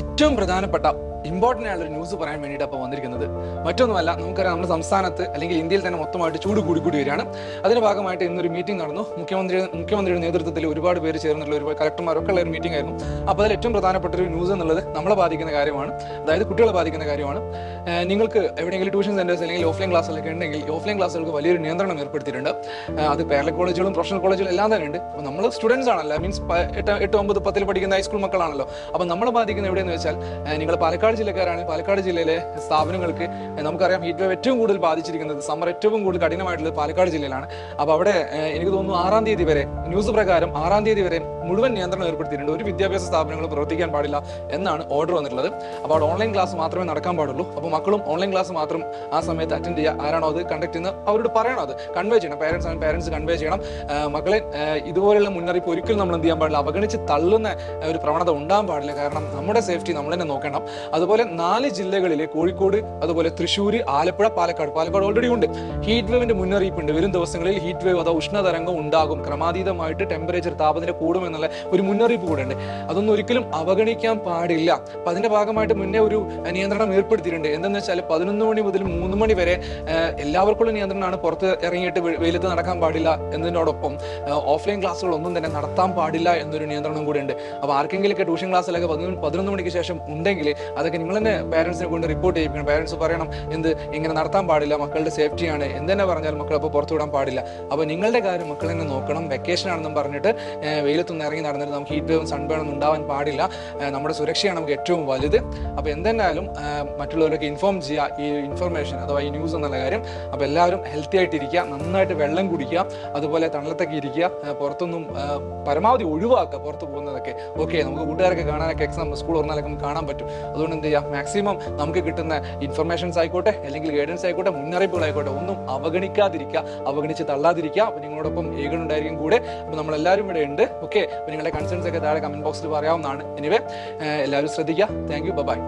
ഏറ്റവും പ്രധാനപ്പെട്ട ഇമ്പോർട്ടൻ്റ് ആയിട്ടുള്ള ന്യൂസ് പറയാൻ വേണ്ടിയിട്ട് അപ്പോൾ വന്നിരിക്കുന്നത് മറ്റൊന്നുമല്ല. നമുക്കറിയാം, നമ്മുടെ സംസ്ഥാനത്ത് അല്ലെങ്കിൽ ഇന്ത്യയിൽ തന്നെ മൊത്തമായിട്ട് ചൂട് കൂടി വരികയാണ്. അതിന്റെ ഭാഗമായിട്ട് ഇന്നൊരു മീറ്റിംഗ് നടന്നു. മുഖ്യമന്ത്രിയുടെ നേതൃത്വത്തിൽ ഒരുപാട് പേര് ചേർന്നുള്ള ഒരുപാട് കളക്ടർമാരൊക്കെ ഉള്ള ഒരു മീറ്റിംഗ് ആയിരുന്നു. അപ്പോൾ അതിൽ ഏറ്റവും പ്രധാനപ്പെട്ട ഒരു ന്യൂസ് എന്നുള്ളത് നമ്മളെ ബാധിക്കുന്ന കാര്യമാണ്. അതായത് കുട്ടികളെ ബാധിക്കുന്ന കാര്യമാണ്. നിങ്ങൾക്ക് എവിടെയെങ്കിലും ട്യൂഷൻ സെന്റേഴ്സ് അല്ലെങ്കിൽ ഓഫ്ലൈൻ ക്ലാസ്സുകളൊക്കെ ഉണ്ടെങ്കിൽ ഓഫ്ലൈൻ ക്ലാസ്സുകൾക്ക് വലിയൊരു നിയന്ത്രണം ഏർപ്പെടുത്തിയിട്ടുണ്ട്. അത് പാരലൽ കോളേജുകളും പ്രൊഫഷണൽ കോളേജുകളും എല്ലാം തന്നെ ഉണ്ട്. അപ്പോൾ നമ്മൾ സ്റ്റുഡൻസ് ആണല്ലോ, മീൻസ് 8, 9, 10 പഠിക്കുന്ന ഹൈസ്കൂൾ മക്കളാണല്ലോ. അപ്പോൾ നമ്മളെ ബാധിക്കുന്ന എവിടെയെന്ന് വെച്ചാൽ, നിങ്ങൾ പാലക്കാട് ജില്ലക്കാരാണെങ്കിൽ പാലക്കാട് ജില്ലയിലെ സ്ഥാപനങ്ങൾക്ക് നമുക്കറിയാം ഹീറ്റ് വേവ് ഏറ്റവും കൂടുതൽ ബാധിച്ചിരിക്കുന്നത്, സമ്മർ ഏറ്റവും കൂടുതൽ കഠിനമായിട്ടുള്ളത് പാലക്കാട് ജില്ലയിലാണ്. അപ്പോൾ അവിടെ എനിക്ക് തോന്നുന്നു 6-ാം തീയതി വരെ, ന്യൂസ് പ്രകാരം 6-ാം തീയതി വരെ മുഴുവൻ നിയന്ത്രണം ഏർപ്പെടുത്തിയിട്ടുണ്ട്. ഒരു വിദ്യാഭ്യാസ സ്ഥാപനങ്ങളും പ്രവർത്തിക്കാൻ പാടില്ല എന്നാണ് ഓർഡർ വന്നിട്ടുള്ളത്. അപ്പോൾ അവിടെ ഓൺലൈൻ ക്ലാസ് മാത്രമേ നടക്കാൻ പാടുള്ളൂ. അപ്പോൾ മക്കളും ഓൺലൈൻ ക്ലാസ് മാത്രം ആ സമയത്ത് അറ്റൻഡ് ചെയ്യുക. ആരാണോ അത് കണ്ടക്ട് ചെയ്യുന്നത് അവരോട് പറയണം, അത് കൺവേ ചെയ്യണം. പാരൻസ് കൺവേ ചെയ്യണം. മക്കളെ ഇതുപോലെയുള്ള മുന്നറിയിപ്പ് ഒരിക്കലും നമ്മൾ എന്ത് ചെയ്യാൻ പാടില്ല, അവഗണിച്ച് തള്ളുന്ന ഒരു പ്രവണത ഉണ്ടാകാൻ പാടില്ല. കാരണം നമ്മുടെ സേഫ്റ്റി നമ്മൾ തന്നെ നോക്കണം. അതുപോലെ 4 ജില്ലകളിലെ കോഴിക്കോട്, അതുപോലെ തൃശ്ശൂർ, ആലപ്പുഴ, പാലക്കാട് ഓൾറെഡി ഉണ്ട്. ഹീറ്റ് വേവിന്റെ മുന്നറിയിപ്പുണ്ട്. വരും ദിവസങ്ങളിൽ ഹീറ്റ് വേവ് അഥവാ ഉഷ്ണതരംഗം ഉണ്ടാകും. ക്രമാതീതമായിട്ട് ടെമ്പറേച്ചർ, താപനില കൂടുമെന്നുള്ള ഒരു മുന്നറിയിപ്പ് കൂടെ ഉണ്ട്. അതൊന്നും ഒരിക്കലും അവഗണിക്കാൻ പാടില്ല. അപ്പൊ അതിന്റെ ഭാഗമായിട്ട് മുന്നേ ഒരു നിയന്ത്രണം ഏർപ്പെടുത്തിയിട്ടുണ്ട്. എന്തെന്ന് വെച്ചാൽ 11 മണി മുതൽ 3 മണി വരെ എല്ലാവർക്കുള്ള നിയന്ത്രണമാണ്. പുറത്ത് ഇറങ്ങിയിട്ട് വെയിലത്ത് നടക്കാൻ പാടില്ല എന്നതിനോടൊപ്പം ഓഫ്ലൈൻ ക്ലാസ്സുകളൊന്നും തന്നെ നടത്താൻ പാടില്ല എന്നൊരു നിയന്ത്രണം കൂടെ ഉണ്ട്. അപ്പോൾ ആർക്കെങ്കിലൊക്കെ ട്യൂഷൻ ക്ലാസ്സിലൊക്കെ 11 മണിക്ക് ശേഷം ഉണ്ടെങ്കിൽ അതൊക്കെ നിങ്ങൾ തന്നെ പാരൻസിനെ കൊണ്ട് റിപ്പോർട്ട് ചെയ്യിക്കണം. പാരൻസ് പറയണം, ഇങ്ങനെ നടത്താൻ പാടില്ല, മക്കളുടെ സേഫ്റ്റിയാണ്. എന്തെന്നെ പറഞ്ഞാൽ മക്കൾ അപ്പോൾ പുറത്തു വിടാൻ പാടില്ല. അപ്പോൾ നിങ്ങളുടെ കാര്യം മക്കൾ തന്നെ നോക്കണം. വെക്കേഷൻ ആണെന്നും പറഞ്ഞിട്ട് വെയിലത്തൊന്നും ഇറങ്ങി നടന്നിട്ട് നമുക്ക് ഹീറ്റ് വേവും സൺബേണൊന്നും ഉണ്ടാവാൻ പാടില്ല. നമ്മുടെ സുരക്ഷയാണ് നമുക്ക് ഏറ്റവും വലുത്. അപ്പോൾ എന്തെന്നാലും മറ്റുള്ളവരൊക്കെ ഇൻഫോം ചെയ്യുക ഈ ഇൻഫർമേഷൻ അഥവാ ഈ ന്യൂസ് എന്നുള്ള കാര്യം. അപ്പോൾ എല്ലാവരും ഹെൽത്തി ആയിട്ടിരിക്കുക, നന്നായിട്ട് വെള്ളം കുടിക്കുക, അതുപോലെ തണലത്തൊക്കെ ഇരിക്കുക, പുറത്തൊന്നും പരമാവധി ഒഴിവാക്കുക പുറത്ത് പോകുന്നതൊക്കെ. ഓക്കെ, നമുക്ക് കൂട്ടുകാരൊക്കെ കാണാനൊക്കെ എക്സാം സ്കൂൾ തുറന്നാലൊക്കെ നമുക്ക് കാണാൻ പറ്റും. അതുകൊണ്ട് എന്ത് ചെയ്യുക, മാക്സിമം നമുക്ക് കിട്ടുന്ന ഇൻഫർമേഷൻസ് ആയിക്കോട്ടെ അല്ലെങ്കിൽ ഗൈഡൻസ് ആയിക്കോട്ടെ മുന്നറിയിപ്പുകളായിക്കോട്ടെ ഒന്നും അവഗണിക്കാതിരിക്കുക, അവഗണിച്ച് തള്ളാതിരിക്കുക. അപ്പോൾ നിങ്ങളോടൊപ്പം ഏകനുണ്ടായിരിക്കും കൂടെ. അപ്പോൾ നമ്മളെല്ലാവരും ഇവിടെ ഉണ്ട്. ഓക്കെ, അപ്പോൾ നിങ്ങളുടെ കൺസേൺസ് ഒക്കെ താഴെ കമന്റ് ബോക്സിൽ പറയാവുന്നതാണ്. എനിവേ എല്ലാവരും ശ്രദ്ധിക്കുക. Thank you, by.